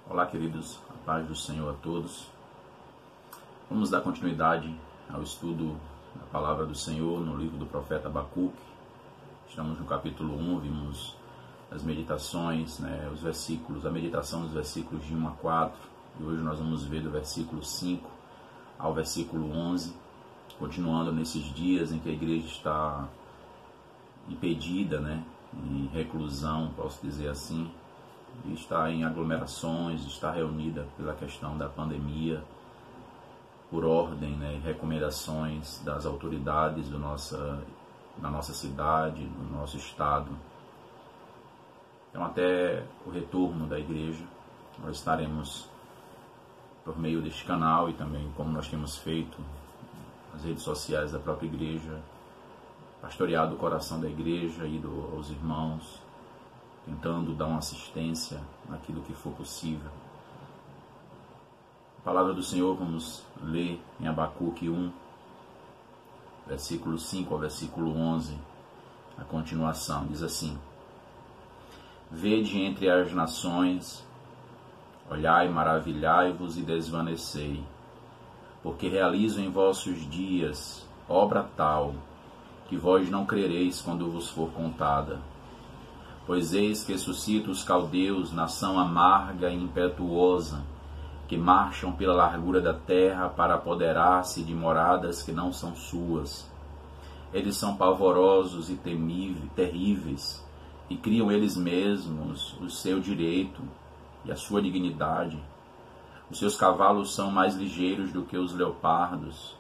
Olá, queridos, a paz do Senhor a todos. Vamos dar continuidade ao estudo da palavra do Senhor no livro do profeta Abacuque. Estamos no capítulo 1, vimos as meditações, os versículos, a meditação dos versículos de 1 a 4, e hoje nós vamos ver do versículo 5 ao versículo 11, continuando nesses dias em que a igreja está impedida, em reclusão, posso dizer assim, está em aglomerações, está reunida pela questão da pandemia, por ordem e recomendações das autoridades da nossa cidade, do nosso estado. Então, até o retorno da igreja, nós estaremos, por meio deste canal e também como nós temos feito nas redes sociais da própria igreja, pastoreado o coração da igreja, ido aos irmãos, tentando dar uma assistência naquilo que for possível. A palavra do Senhor vamos ler em Abacuque 1, versículo 5 ao versículo 11, a continuação, diz assim: Vede entre as nações, olhai, maravilhai-vos e desvanecei, porque realizo em vossos dias obra tal, que vós não crereis quando vos for contada. Pois eis que suscito os caldeus, nação amarga e impetuosa, que marcham pela largura da terra para apoderar-se de moradas que não são suas. Eles são pavorosos e terríveis, e criam eles mesmos o seu direito e a sua dignidade. Os seus cavalos são mais ligeiros do que os leopardos,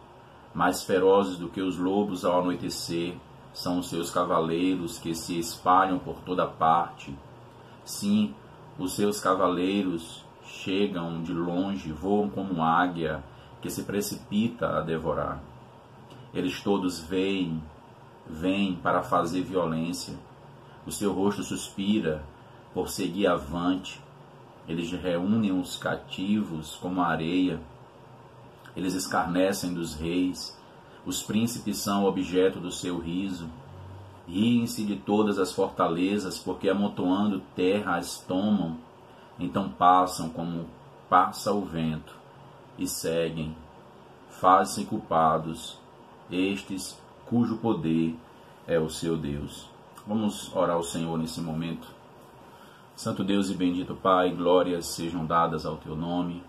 mais ferozes do que os lobos ao anoitecer. São os seus cavaleiros que se espalham por toda parte. Sim, os seus cavaleiros chegam de longe, voam como águia que se precipita a devorar. Eles todos vêm para fazer violência. O seu rosto suspira por seguir avante. Eles reúnem os cativos como a areia. Eles escarnecem dos reis. Os príncipes são objeto do seu riso. Riem-se de todas as fortalezas, porque amontoando terra as tomam. Então passam como passa o vento, e seguem. Fazem-se culpados, estes cujo poder é o seu Deus. Vamos orar ao Senhor nesse momento. Santo Deus e bendito Pai, glórias sejam dadas ao teu nome.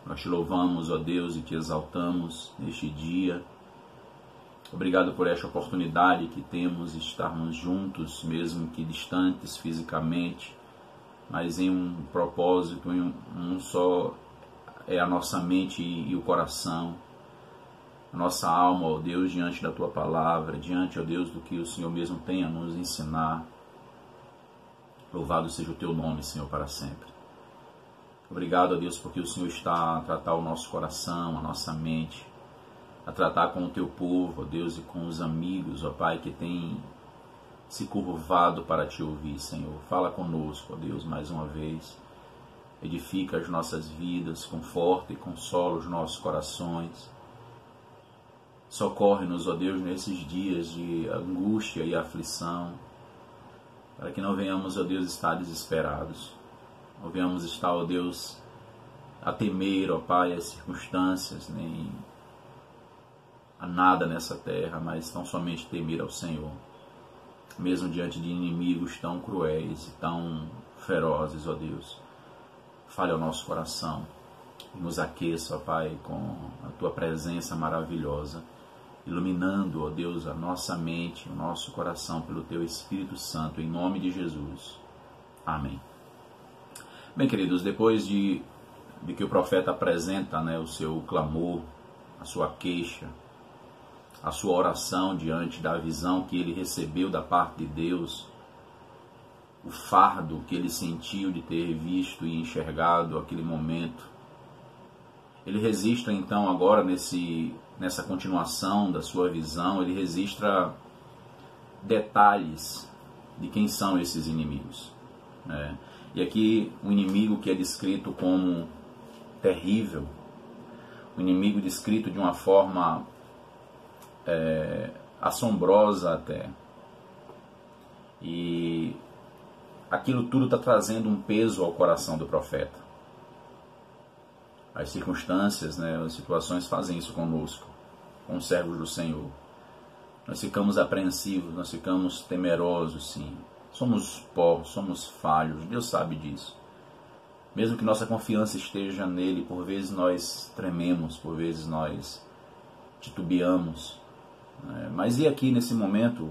Nós te louvamos, ó Deus, e te exaltamos neste dia. Obrigado por esta oportunidade que temos de estarmos juntos, mesmo que distantes fisicamente, mas em um propósito, em um só, é a nossa mente e o coração, a nossa alma, ó Deus, diante da Tua Palavra, diante, ó Deus, do que o Senhor mesmo tem a nos ensinar. Louvado seja o Teu nome, Senhor, para sempre. Obrigado, ó Deus, porque o Senhor está a tratar o nosso coração, a nossa mente, a tratar com o Teu povo, ó Deus, e com os amigos, ó Pai, que têm se curvado para Te ouvir, Senhor. Fala conosco, ó Deus, mais uma vez. Edifica as nossas vidas, conforta e consola os nossos corações. Socorre-nos, ó Deus, nesses dias de angústia e aflição, para que não venhamos, ó Deus, estar desesperados. Não venhamos estar, ó Deus, a temer, ó Pai, as circunstâncias, nem a nada nessa terra, mas tão somente temer ao Senhor, mesmo diante de inimigos tão cruéis e tão ferozes, ó Deus. Fale ao nosso coração e nos aqueça, ó Pai, com a Tua presença maravilhosa, iluminando, ó Deus, a nossa mente, o nosso coração pelo Teu Espírito Santo, em nome de Jesus. Amém. Bem, queridos, depois de que o profeta apresenta o seu clamor, a sua queixa, a sua oração diante da visão que ele recebeu da parte de Deus, o fardo que ele sentiu de ter visto e enxergado aquele momento, ele registra então agora nessa continuação da sua visão, ele registra detalhes de quem são esses inimigos. E aqui o inimigo que é descrito como terrível, o inimigo descrito de uma forma assombrosa até. E aquilo tudo está trazendo um peso ao coração do profeta. As circunstâncias, né, as situações fazem isso conosco, com os servos do Senhor. Nós ficamos apreensivos, nós ficamos temerosos, sim. Somos pó, somos falhos, Deus sabe disso. Mesmo que nossa confiança esteja nele, por vezes nós trememos, por vezes nós titubeamos. Mas e aqui nesse momento,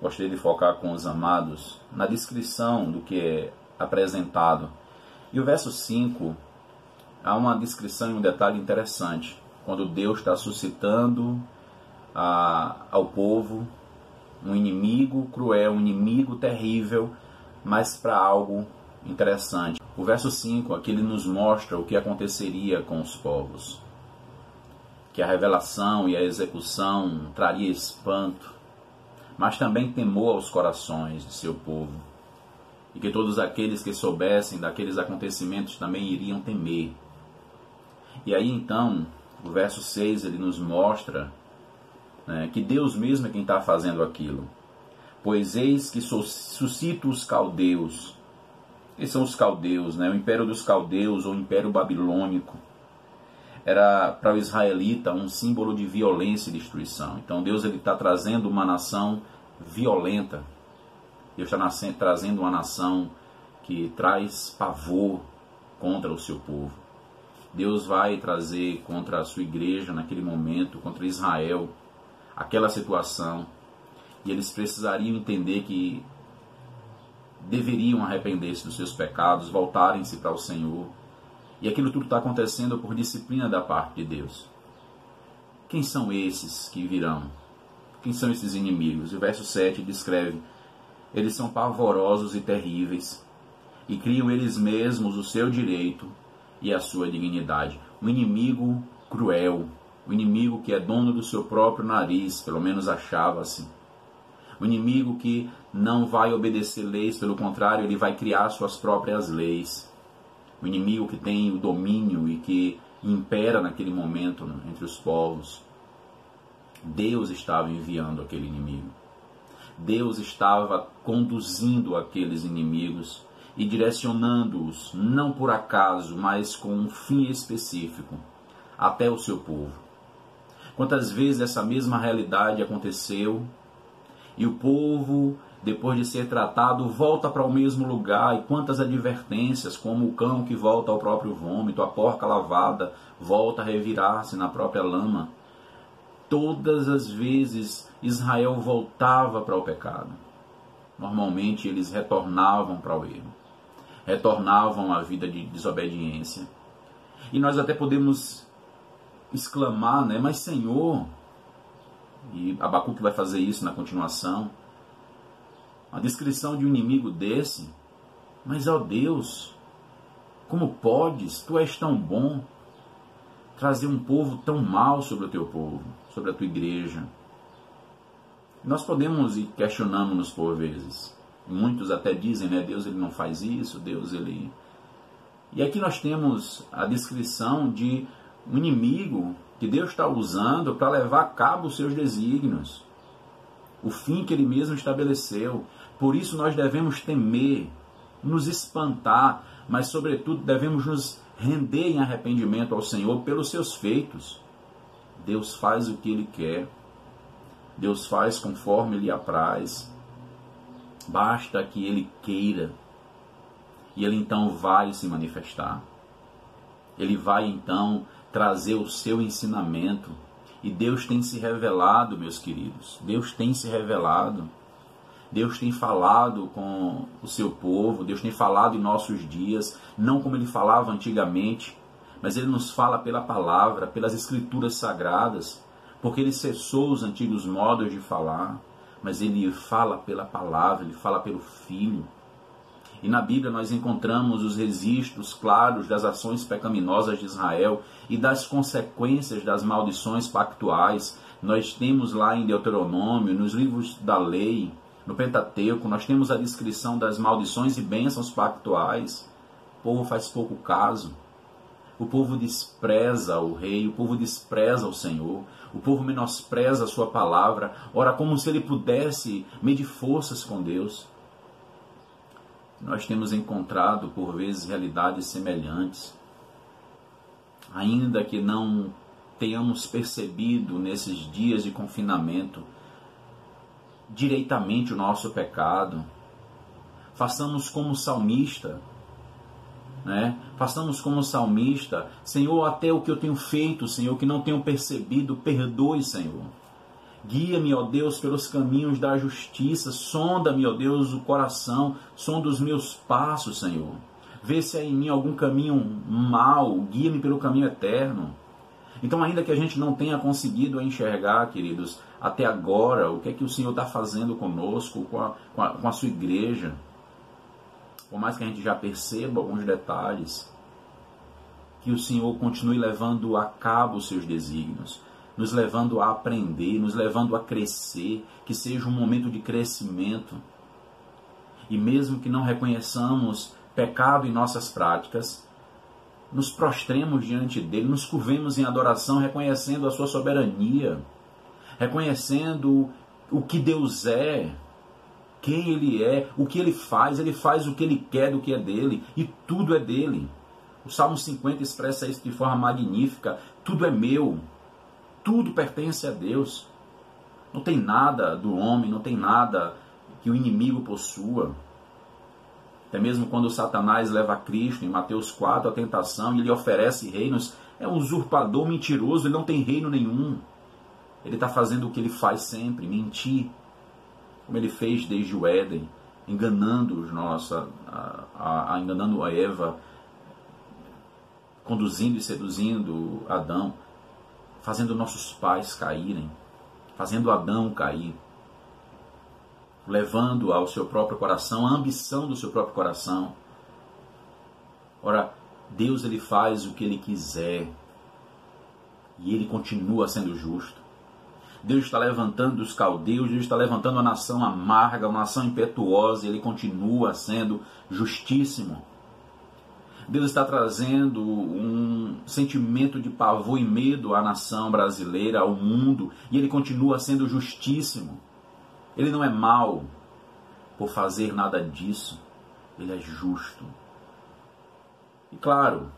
gostaria de focar com os amados na descrição do que é apresentado. E o verso 5, há uma descrição e um detalhe interessante. Quando Deus está suscitando ao povo um inimigo cruel, um inimigo terrível, mas para algo interessante. O verso 5 aqui ele nos mostra o que aconteceria com os povos. Que a revelação e a execução traria espanto, mas também temor aos corações de seu povo. E que todos aqueles que soubessem daqueles acontecimentos também iriam temer. E aí então, o verso 6 ele nos mostra que Deus mesmo é quem está fazendo aquilo. Pois eis que suscito os caldeus. Esses são os caldeus, o Império dos Caldeus ou Império Babilônico. Era para o israelita um símbolo de violência e destruição. Então Deus está trazendo uma nação violenta. Deus está trazendo uma nação que traz pavor contra o seu povo. Deus vai trazer contra a sua igreja naquele momento, contra Israel, aquela situação. E eles precisariam entender que deveriam arrepender-se dos seus pecados, voltarem-se para o Senhor. E aquilo tudo está acontecendo por disciplina da parte de Deus. Quem são esses que virão? Quem são esses inimigos? E o verso 7 descreve: eles são pavorosos e terríveis, e criam eles mesmos o seu direito e a sua dignidade. Um inimigo cruel, um inimigo que é dono do seu próprio nariz, pelo menos achava-se. Um inimigo que não vai obedecer leis, pelo contrário, ele vai criar suas próprias leis. Um inimigo que tem o domínio e que impera naquele momento entre os povos. Deus estava enviando aquele inimigo. Deus estava conduzindo aqueles inimigos e direcionando-os, não por acaso, mas com um fim específico, até o seu povo. Quantas vezes essa mesma realidade aconteceu e o povo, depois de ser tratado, volta para o mesmo lugar, e quantas advertências, como o cão que volta ao próprio vômito, a porca lavada volta a revirar-se na própria lama. Todas as vezes Israel voltava para o pecado. Normalmente eles retornavam para o erro, retornavam à vida de desobediência. E nós até podemos exclamar, mas Senhor, e Abacuque vai fazer isso na continuação, a descrição de um inimigo desse, mas ó Deus, como podes, tu és tão bom, trazer um povo tão mau sobre o teu povo, sobre a tua igreja. Nós podemos ir questionando-nos por vezes. Muitos até dizem, Deus ele não faz isso, Deus ele... E aqui nós temos a descrição de um inimigo que Deus está usando para levar a cabo os seus desígnios, o fim que ele mesmo estabeleceu. Por isso nós devemos temer, nos espantar, mas sobretudo devemos nos render em arrependimento ao Senhor pelos seus feitos. Deus faz o que Ele quer. Deus faz conforme Ele apraz. Basta que Ele queira. E Ele então vai se manifestar. Ele vai então trazer o seu ensinamento. E Deus tem se revelado, meus queridos. Deus tem se revelado. Deus tem falado com o seu povo, Deus tem falado em nossos dias, não como Ele falava antigamente, mas Ele nos fala pela palavra, pelas escrituras sagradas, porque Ele cessou os antigos modos de falar, mas Ele fala pela palavra, Ele fala pelo Filho. E na Bíblia nós encontramos os registros claros das ações pecaminosas de Israel e das consequências das maldições pactuais. Nós temos lá em Deuteronômio, nos livros da lei, no Pentateuco, nós temos a descrição das maldições e bênçãos pactuais. O povo faz pouco caso. O povo despreza o rei, o povo despreza o Senhor, o povo menospreza a sua palavra, ora como se ele pudesse medir forças com Deus. Nós temos encontrado, por vezes, realidades semelhantes. ainda que não tenhamos percebido nesses dias de confinamento diretamente o nosso pecado, façamos como o salmista, né? Façamos como o salmista: Senhor, até o que eu tenho feito, Senhor, que não tenho percebido, perdoe, Senhor. Guia-me, ó Deus, pelos caminhos da justiça. Sonda-me, ó Deus, o coração. Sonda os meus passos, Senhor. Vê se há em mim algum caminho mau. Guia-me pelo caminho eterno. Então, ainda que a gente não tenha conseguido enxergar, queridos, até agora, o que é que o Senhor está fazendo conosco, com a sua igreja, por mais que a gente já perceba alguns detalhes, que o Senhor continue levando a cabo os seus desígnios, nos levando a aprender, nos levando a crescer, que seja um momento de crescimento. E mesmo que não reconheçamos pecado em nossas práticas, nos prostremos diante dele, nos curvemos em adoração, reconhecendo a sua soberania, reconhecendo o que Deus é, quem Ele é, o que Ele faz o que Ele quer do que é dele, e tudo é dele. O Salmo 50 expressa isso de forma magnífica: tudo é meu, tudo pertence a Deus. Não tem nada do homem, não tem nada que o inimigo possua. Até mesmo quando Satanás leva a Cristo, em Mateus 4, a tentação, e ele oferece reinos, é um usurpador mentiroso, ele não tem reino nenhum. Ele está fazendo o que ele faz sempre: mentir, como ele fez desde o Éden, enganando enganando a Eva, conduzindo e seduzindo Adão, fazendo nossos pais caírem, fazendo Adão cair, levando ao seu próprio coração a ambição do seu próprio coração. Ora, Deus, ele faz o que ele quiser e ele continua sendo justo. Deus está levantando os caldeus, Deus está levantando uma nação amarga, uma nação impetuosa, e ele continua sendo justíssimo. Deus está trazendo um sentimento de pavor e medo à nação brasileira, ao mundo, e ele continua sendo justíssimo. Ele não é mau por fazer nada disso, ele é justo. E claro,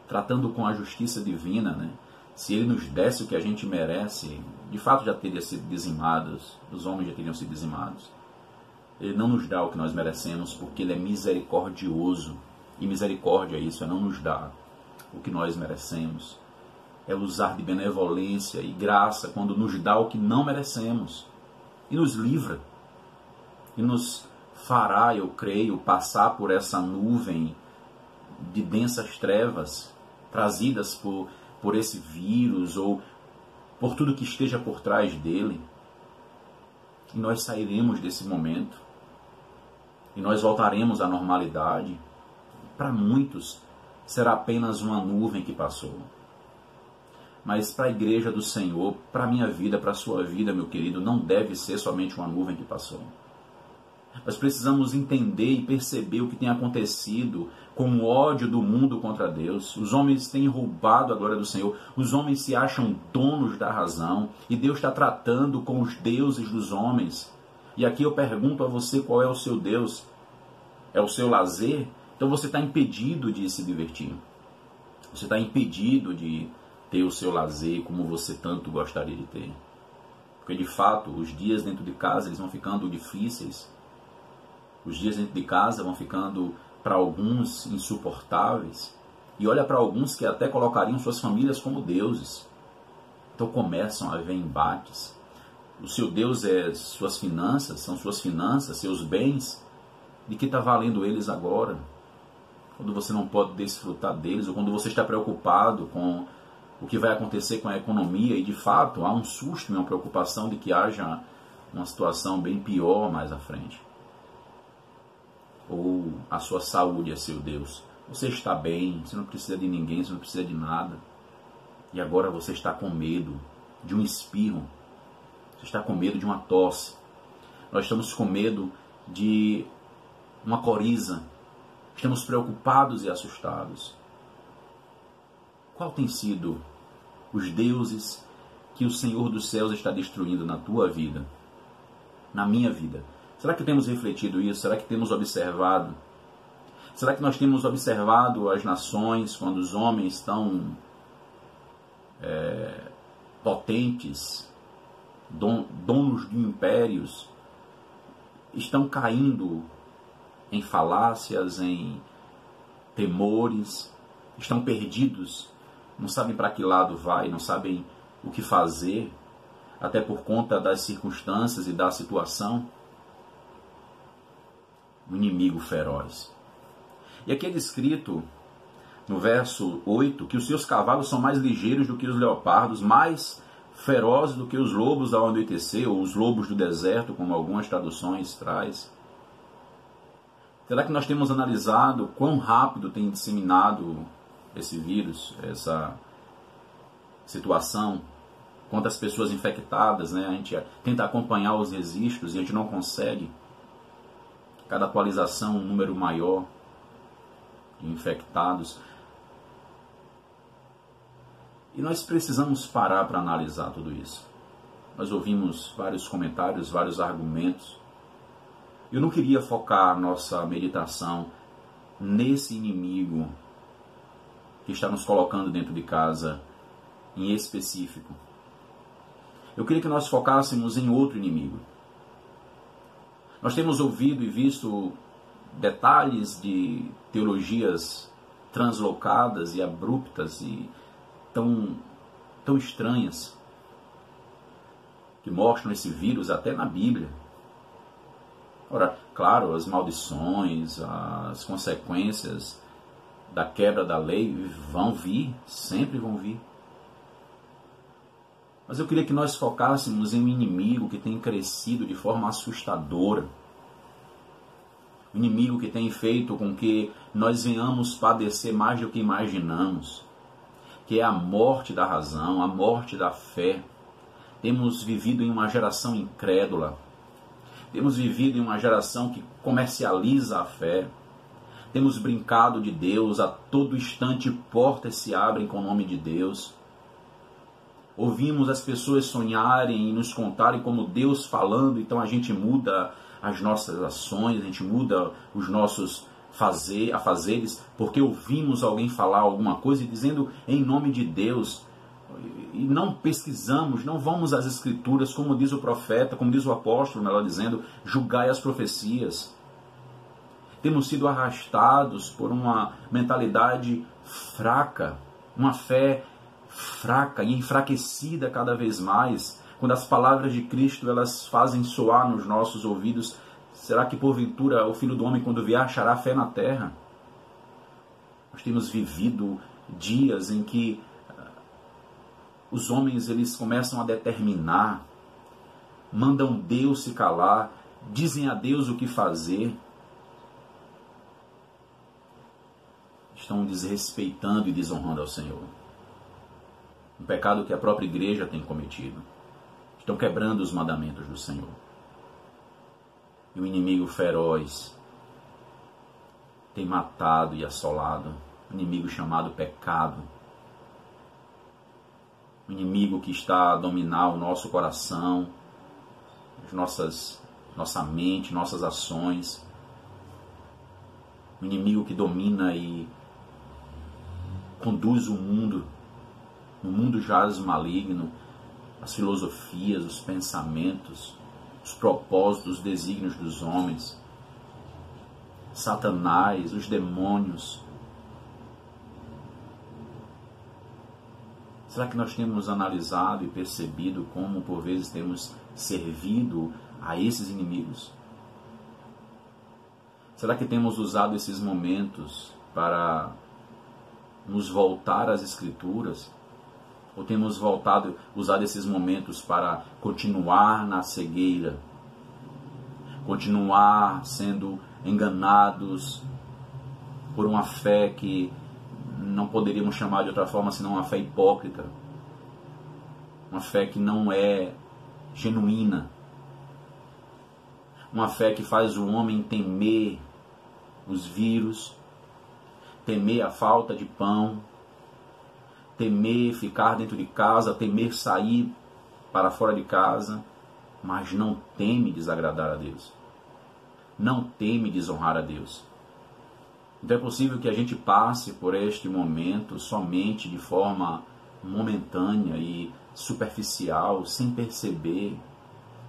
tratando com a justiça divina, né? Se ele nos desse o que a gente merece, de fato já teria sido dizimados, os homens já teriam sido dizimados. Ele não nos dá o que nós merecemos, porque ele é misericordioso. E misericórdia é isso, é não nos dar o que nós merecemos. É usar de benevolência e graça quando nos dá o que não merecemos. E nos livra. E nos fará, eu creio, passar por essa nuvem de densas trevas trazidas por esse vírus ou por tudo que esteja por trás dele. E nós sairemos desse momento. E nós voltaremos à normalidade. Para muitos será apenas uma nuvem que passou. Mas para a igreja do Senhor, para a minha vida, para a sua vida, meu querido, não deve ser somente uma nuvem que passou. Nós precisamos entender e perceber o que tem acontecido com o ódio do mundo contra Deus. Os homens têm roubado a glória do Senhor. Os homens se acham donos da razão. E Deus está tratando com os deuses dos homens. E aqui eu pergunto a você: qual é o seu Deus? É o seu lazer? Então você está impedido de se divertir. Você está impedido de ter o seu lazer como você tanto gostaria de ter. Porque de fato, os dias dentro de casa eles vão ficando difíceis. Os dias dentro de casa vão ficando, para alguns, insuportáveis. E olha, para alguns que até colocariam suas famílias como deuses. Então começam a haver embates. O seu Deus é suas finanças, são suas finanças, seus bens. De que está valendo eles agora? Quando você não pode desfrutar deles, ou quando você está preocupado com o que vai acontecer com a economia, e de fato há um susto e uma preocupação de que haja uma situação bem pior mais à frente. Ou a sua saúde é seu Deus. Você está bem, você não precisa de ninguém, você não precisa de nada. E agora você está com medo de um espirro, você está com medo de uma tosse. Nós estamos com medo de uma coriza. Estamos preocupados e assustados. Qual tem sido os deuses que o Senhor dos céus está destruindo na tua vida, na minha vida? Será que temos refletido isso? Será que temos observado? Será que nós temos observado as nações quando os homens estão potentes, donos de impérios, estão caindo em falácias, em temores, estão perdidos, não sabem para que lado vai, não sabem o que fazer, até por conta das circunstâncias e da situação. Um inimigo feroz. E aqui é descrito no verso 8 que os seus cavalos são mais ligeiros do que os leopardos, mais ferozes do que os lobos ao anoitecer, ou os lobos do deserto, como algumas traduções traz. Será que nós temos analisado quão rápido tem disseminado esse vírus, essa situação? Quantas pessoas infectadas, né? A gente tenta acompanhar os registros e a gente não consegue. Cada atualização, um número maior de infectados. E nós precisamos parar para analisar tudo isso. Nós ouvimos vários comentários, vários argumentos. Eu não queria focar nossa meditação nesse inimigo que está nos colocando dentro de casa em específico. Eu queria que nós focássemos em outro inimigo. Nós temos ouvido e visto detalhes de teologias translocadas e abruptas e tão estranhas, que mostram esse vírus até na Bíblia. Ora, claro, as maldições, as consequências da quebra da lei vão vir, sempre vão vir. Mas eu queria que nós focássemos em um inimigo que tem crescido de forma assustadora. Um inimigo que tem feito com que nós venhamos padecer mais do que imaginamos. Que é a morte da razão, a morte da fé. Temos vivido em uma geração incrédula. Temos vivido em uma geração que comercializa a fé. Temos brincado de Deus, a todo instante portas se abrem com o nome de Deus. Ouvimos as pessoas sonharem e nos contarem como Deus falando, então a gente muda as nossas ações, a gente muda os nossos afazeres, porque ouvimos alguém falar alguma coisa e dizendo em nome de Deus, e não pesquisamos, não vamos às Escrituras, como diz o profeta, como diz o apóstolo, ela dizendo, julgai as profecias. Temos sido arrastados por uma mentalidade fraca, uma fé fraca e enfraquecida cada vez mais, quando as palavras de Cristo elas fazem soar nos nossos ouvidos. Será que porventura o Filho do Homem, quando vier, achará fé na terra? Nós temos vivido dias em que os homens eles começam a determinar, mandam Deus se calar, dizem a Deus o que fazer, estão desrespeitando e desonrando ao Senhor. Um pecado que a própria igreja tem cometido. Estão quebrando os mandamentos do Senhor. E o inimigo feroz tem matado e assolado. Um inimigo chamado pecado. Um inimigo que está a dominar o nosso coração, nossa mente, nossas ações. Um inimigo que domina e conduz o mundo. No mundo jaz maligno, as filosofias, os pensamentos, os propósitos, os desígnios dos homens, Satanás, os demônios. Será que nós temos analisado e percebido como por vezes temos servido a esses inimigos? Será que temos usado esses momentos para nos voltar às Escrituras? Ou temos usado esses momentos para continuar na cegueira, continuar sendo enganados por uma fé que não poderíamos chamar de outra forma senão uma fé hipócrita, uma fé que não é genuína, uma fé que faz o homem temer os vírus, temer a falta de pão, temer ficar dentro de casa, temer sair para fora de casa, mas não teme desagradar a Deus. Não teme desonrar a Deus. Então é possível que a gente passe por este momento somente de forma momentânea e superficial, sem perceber,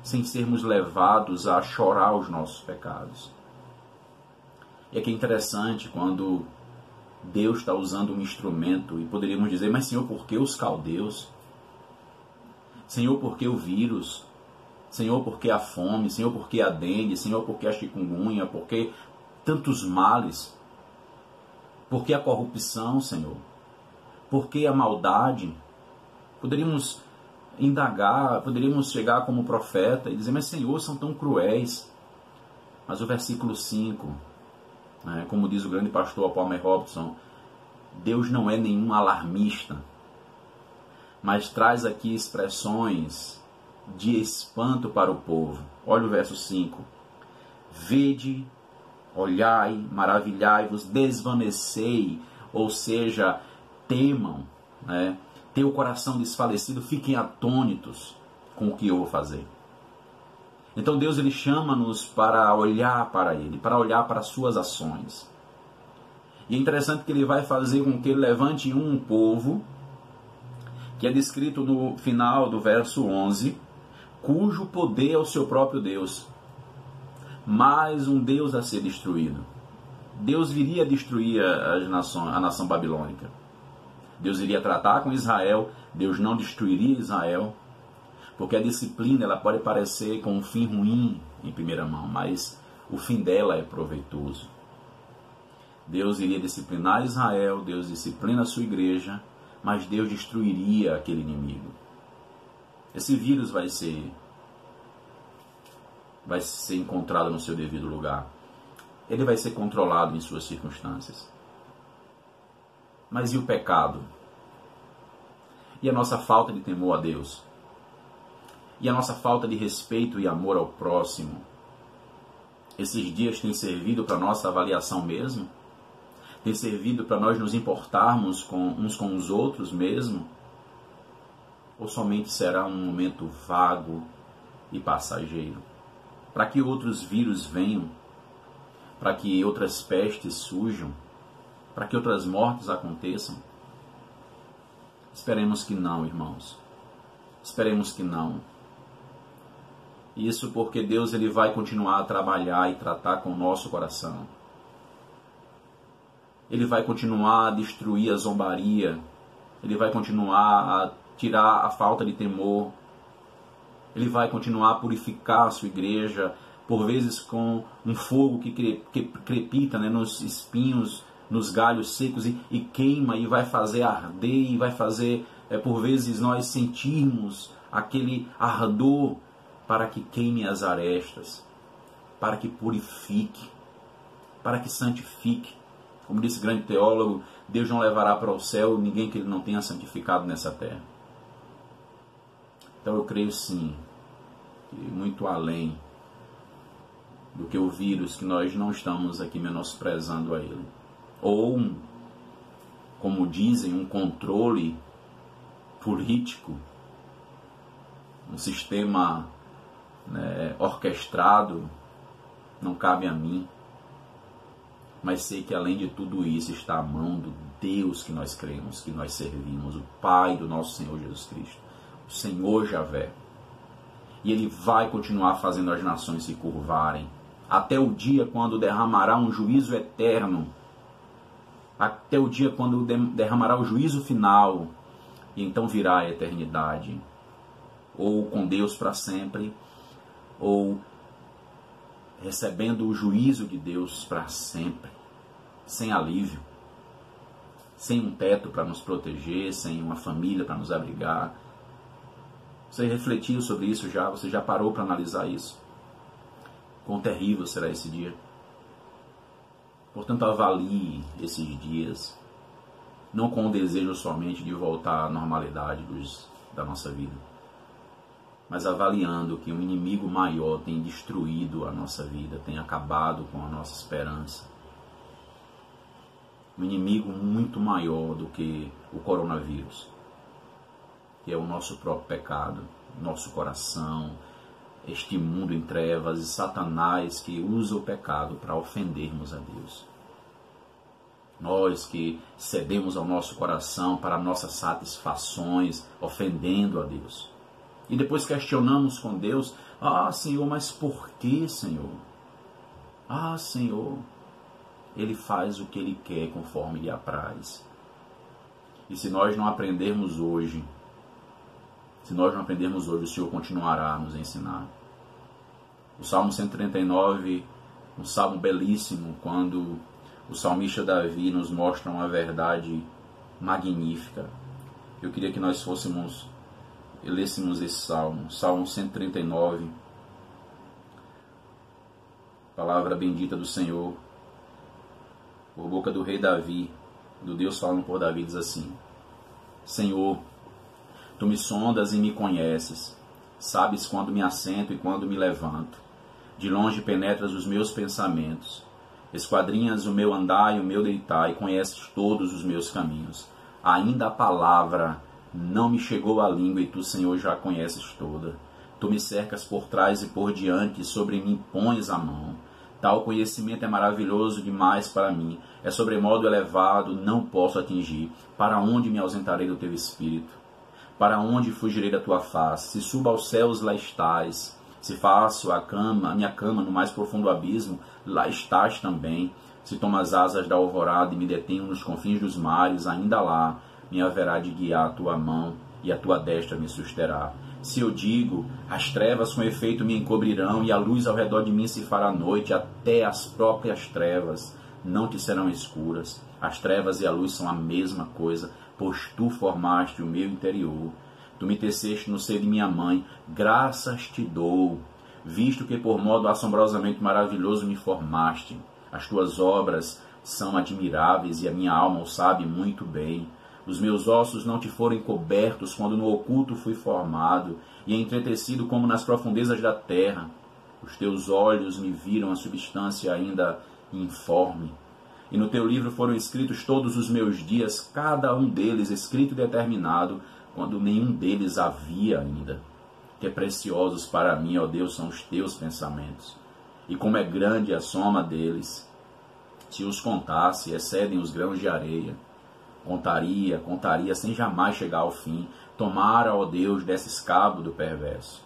sem sermos levados a chorar os nossos pecados. E aqui é interessante quando Deus está usando um instrumento e poderíamos dizer, mas Senhor, por que os caldeus? Senhor, por que o vírus? Senhor, por que a fome? Senhor, por que a dengue? Senhor, por que a chikungunya? Por que tantos males? Por que a corrupção, Senhor? Por que a maldade? Poderíamos indagar, poderíamos chegar como profeta e dizer, mas Senhor, são tão cruéis. Mas o versículo 5, como diz o grande pastor Palmer Robson, Deus não é nenhum alarmista, mas traz aqui expressões de espanto para o povo. Olha o verso 5. Vede, olhai, maravilhai-vos, desvanecei, ou seja, temam, tenham o coração desfalecido, fiquem atônitos com o que eu vou fazer. Então Deus ele chama-nos para olhar para Ele, para olhar para as suas ações. E é interessante que Ele vai fazer com que Ele levante um povo, que é descrito no final do verso 11, cujo poder é o seu próprio Deus. Mais um Deus a ser destruído. Deus viria a destruir a nação babilônica. Deus iria tratar com Israel, Deus não destruiria Israel, porque a disciplina ela pode parecer com um fim ruim em primeira mão, mas o fim dela é proveitoso. Deus iria disciplinar Israel, Deus disciplina a sua igreja, mas Deus destruiria aquele inimigo. Esse vírus vai ser encontrado no seu devido lugar. Ele vai ser controlado em suas circunstâncias. Mas e o pecado? E a nossa falta de temor a Deus? E a nossa falta de respeito e amor ao próximo? Esses dias têm servido para nossa avaliação mesmo? Tem servido para nós nos importarmos uns com os outros mesmo? Ou somente será um momento vago e passageiro? Para que outros vírus venham? Para que outras pestes surjam? Para que outras mortes aconteçam? Esperemos que não, irmãos. Esperemos que não. Isso porque Deus ele vai continuar a trabalhar e tratar com o nosso coração. Ele vai continuar a destruir a zombaria. Ele vai continuar a tirar a falta de temor. Ele vai continuar a purificar a sua igreja, por vezes com um fogo que crepita nos espinhos, nos galhos secos e queima e vai fazer arder e vai fazer, por vezes, nós sentirmos aquele ardor para que queime as arestas, para que purifique, para que santifique. Como disse o grande teólogo, Deus não levará para o céu ninguém que Ele não tenha santificado nessa terra. Então eu creio sim, que muito além do que o vírus, que nós não estamos aqui menosprezando a ele. Ou, como dizem, um controle político, um sistema orquestrado, não cabe a mim. Mas sei que além de tudo isso está a mão do Deus que nós cremos, que nós servimos, o Pai do nosso Senhor Jesus Cristo, o Senhor Javé. E Ele vai continuar fazendo as nações se curvarem, até o dia quando derramará um juízo eterno, até o dia quando derramará o juízo final, e então virá a eternidade, ou com Deus para sempre, ou recebendo o juízo de Deus para sempre, sem alívio, sem um teto para nos proteger, sem uma família para nos abrigar. Você refletiu sobre isso já? Você já parou para analisar isso? Quão terrível será esse dia? Portanto, avalie esses dias, não com o desejo somente de voltar à normalidade da nossa vida, mas avaliando que um inimigo maior tem destruído a nossa vida, tem acabado com a nossa esperança. Um inimigo muito maior do que o coronavírus, que é o nosso próprio pecado, nosso coração, este mundo em trevas e Satanás que usa o pecado para ofendermos a Deus. Nós que cedemos ao nosso coração para nossas satisfações, ofendendo a Deus. E depois questionamos com Deus: ah, Senhor, mas por que, Senhor? Ah, Senhor, Ele faz o que Ele quer conforme lhe apraz. E se nós não aprendermos hoje, o Senhor continuará a nos ensinar. O Salmo 139, um salmo belíssimo, quando o salmista Davi nos mostra uma verdade magnífica. Eu queria que nós lêssemos esse salmo, Salmo 139, palavra bendita do Senhor, por boca do rei Davi, do Deus falando por Davi, diz assim: Senhor, Tu me sondas e me conheces, sabes quando me assento e quando me levanto. De longe penetras os meus pensamentos, esquadrinhas o meu andar e o meu deitar, e conheces todos os meus caminhos. Ainda a palavra não me chegou à língua, e Tu, Senhor, já a conheces toda. Tu me cercas por trás e por diante, e sobre mim pões a mão. Tal conhecimento é maravilhoso demais para mim, é sobremodo elevado, não posso atingir. Para onde me ausentarei do Teu Espírito? Para onde fugirei da Tua face? Se subo aos céus, lá estás. Se faço a minha cama no mais profundo abismo, lá estás também. Se tomo as asas da alvorada e me detenho nos confins dos mares, ainda lá me haverá de guiar a Tua mão e a Tua destra me susterá. Se eu digo, as trevas com efeito me encobrirão e a luz ao redor de mim se fará noite, até as próprias trevas não te serão escuras. As trevas e a luz são a mesma coisa, pois Tu formaste o meu interior. Tu me teceste no seio de minha mãe, graças Te dou, visto que por modo assombrosamente maravilhoso me formaste. As Tuas obras são admiráveis e a minha alma o sabe muito bem. Os meus ossos não Te foram encobertos quando no oculto fui formado e entretecido como nas profundezas da terra. Os Teus olhos me viram a substância ainda informe. E no Teu livro foram escritos todos os meus dias, cada um deles escrito e determinado, quando nenhum deles havia ainda. Que preciosos para mim, ó Deus, são os Teus pensamentos, e como é grande a soma deles. Se os contasse, excedem os grãos de areia. Contaria, sem jamais chegar ao fim. Tomara, ó Deus, desses cabo do perverso.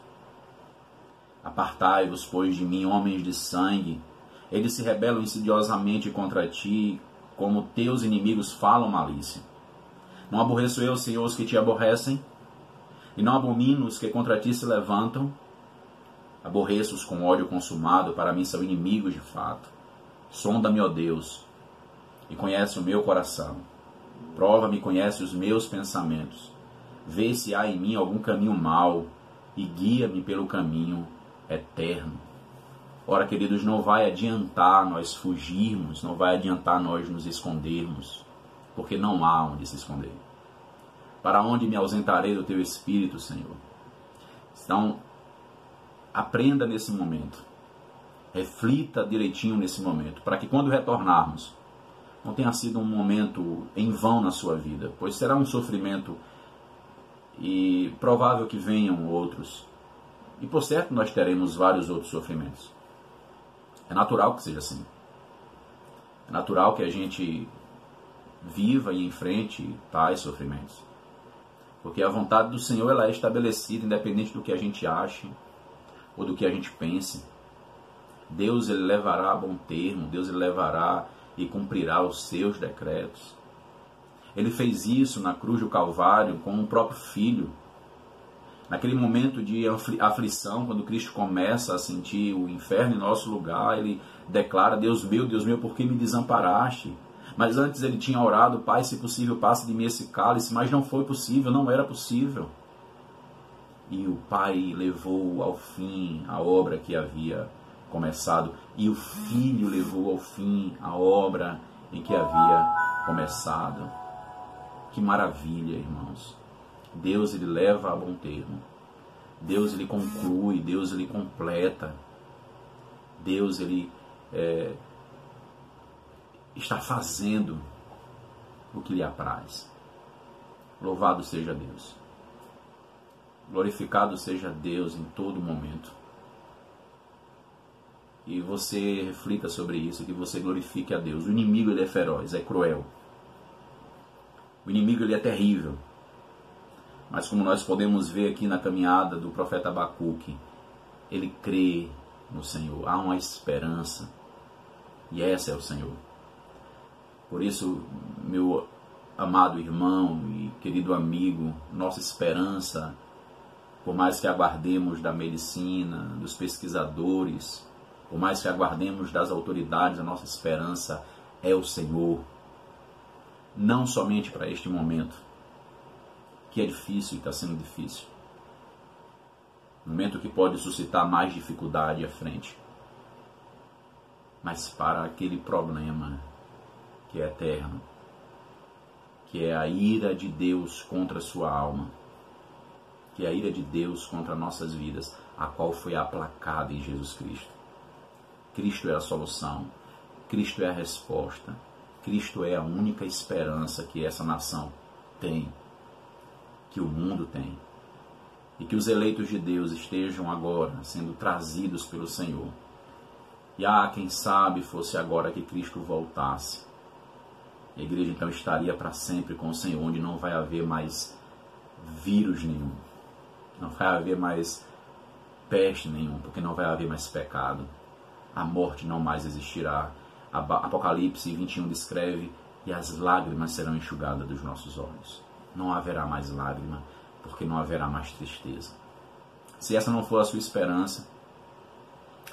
Apartai-vos, pois, de mim, homens de sangue. Eles se rebelam insidiosamente contra Ti, como Teus inimigos falam malícia. Não aborreço eu, Senhor, os que Te aborrecem, e não abomino os que contra Ti se levantam. Aborreço-os com ódio consumado, para mim são inimigos de fato. Sonda-me, ó Deus, e conhece o meu coração. Prova-me e conhece os meus pensamentos. Vê se há em mim algum caminho mau, e guia-me pelo caminho eterno. Ora, queridos, não vai adiantar nós fugirmos, não vai adiantar nós nos escondermos, porque não há onde se esconder. Para onde me ausentarei do Teu Espírito, Senhor? Então, aprenda nesse momento. Reflita direitinho nesse momento, para que quando retornarmos, não tenha sido um momento em vão na sua vida, pois será um sofrimento e provável que venham outros. E por certo nós teremos vários outros sofrimentos. É natural que seja assim. É natural que a gente viva e enfrente tais sofrimentos. Porque a vontade do Senhor ela é estabelecida independente do que a gente ache ou do que a gente pense. Deus ele levará a bom termo, Deus ele levará e cumprirá os seus decretos. Ele fez isso na cruz do Calvário com o próprio Filho. Naquele momento de aflição, quando Cristo começa a sentir o inferno em nosso lugar, ele declara: Deus meu, por que me desamparaste? Mas antes ele tinha orado: Pai, se possível, passe de mim esse cálice, mas não foi possível, não era possível. E o Pai levou ao fim a obra que havia começado, e o Filho levou ao fim a obra em que havia começado. Que maravilha, irmãos! Deus ele leva a bom termo, Deus ele conclui, Deus ele completa, Deus ele está fazendo o que lhe apraz. Louvado seja Deus, glorificado seja Deus em todo momento. e você reflita sobre isso, que você glorifique a Deus. O inimigo, ele é feroz, é cruel. O inimigo, ele é terrível. Mas como nós podemos ver aqui na caminhada do profeta Abacuque, ele crê no Senhor. Há uma esperança. E essa é o Senhor. Por isso, meu amado irmão e querido amigo, nossa esperança, por mais que aguardemos da medicina, dos pesquisadores, por mais que aguardemos das autoridades, a nossa esperança é o Senhor. Não somente para este momento, que é difícil e está sendo difícil. Momento que pode suscitar mais dificuldade à frente. Mas para aquele problema que é eterno, que é a ira de Deus contra a sua alma, que é a ira de Deus contra nossas vidas, a qual foi aplacada em Jesus Cristo. Cristo é a solução, Cristo é a resposta, Cristo é a única esperança que essa nação tem, que o mundo tem, e que os eleitos de Deus estejam agora sendo trazidos pelo Senhor. E quem sabe fosse agora que Cristo voltasse. A igreja então estaria para sempre com o Senhor, onde não vai haver mais vírus nenhum, não vai haver mais peste nenhum, porque não vai haver mais pecado. A morte não mais existirá. Apocalipse 21 descreve: e as lágrimas serão enxugadas dos nossos olhos. Não haverá mais lágrima, porque não haverá mais tristeza. Se essa não for a sua esperança,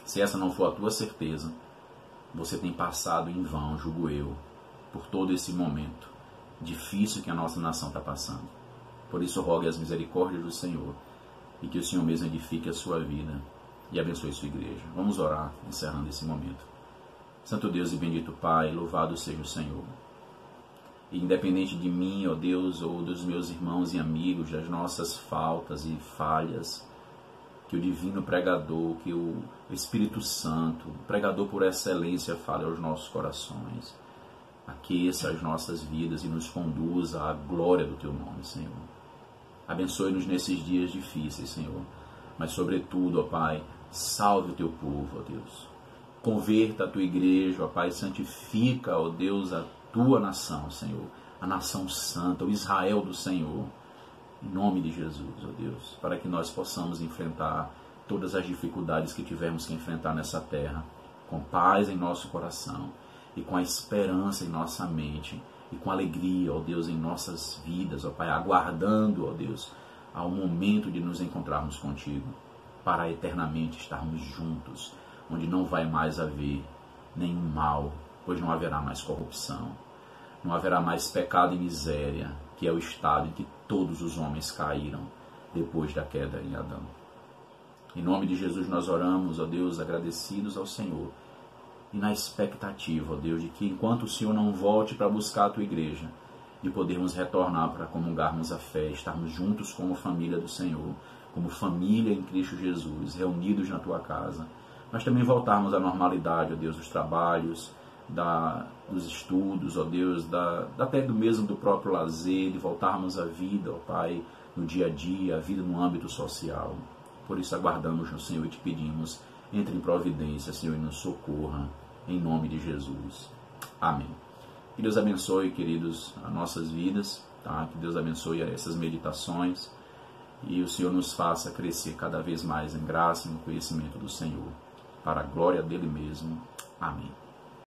se essa não for a tua certeza, você tem passado em vão, julgo eu, por todo esse momento difícil que a nossa nação está passando. Por isso, rogue as misericórdias do Senhor e que o Senhor mesmo edifique a sua vida e abençoe sua igreja. Vamos orar, encerrando esse momento. Santo Deus e bendito Pai, louvado seja o Senhor. E independente de mim, ó Deus, ou dos meus irmãos e amigos, das nossas faltas e falhas, que o divino pregador, que o Espírito Santo, o pregador por excelência, fale aos nossos corações, aqueça as nossas vidas e nos conduza à glória do Teu nome, Senhor. Abençoe-nos nesses dias difíceis, Senhor, mas sobretudo, ó Pai, salve o Teu povo, ó Deus. Converta a Tua igreja, ó Pai, santifica, ó Deus, a Tua nação, Senhor, a nação santa, o Israel do Senhor, em nome de Jesus, ó Deus, para que nós possamos enfrentar todas as dificuldades que tivermos que enfrentar nessa terra, com paz em nosso coração e com a esperança em nossa mente e com alegria, ó Deus, em nossas vidas, ó Pai, aguardando, ó Deus, ao momento de nos encontrarmos contigo, para eternamente estarmos juntos, onde não vai mais haver nenhum mal, pois não haverá mais corrupção, não haverá mais pecado e miséria, que é o estado em que todos os homens caíram depois da queda em Adão. Em nome de Jesus nós oramos, ó Deus, agradecidos ao Senhor, e na expectativa, ó Deus, de que enquanto o Senhor não volte para buscar a Tua igreja, de podermos retornar para comungarmos a fé, estarmos juntos como família do Senhor, como família em Cristo Jesus, reunidos na Tua casa, mas também voltarmos à normalidade, ó Deus, dos trabalhos, dos estudos, ó Deus, até mesmo do próprio lazer, de voltarmos à vida, ó Pai, no dia a dia, a vida no âmbito social. Por isso aguardamos no Senhor e te pedimos, entre em providência, Senhor, e nos socorra, em nome de Jesus. Amém. Que Deus abençoe, queridos, as nossas vidas, tá? Que Deus abençoe essas meditações e o Senhor nos faça crescer cada vez mais em graça e no conhecimento do Senhor, para a glória dele mesmo. Amém.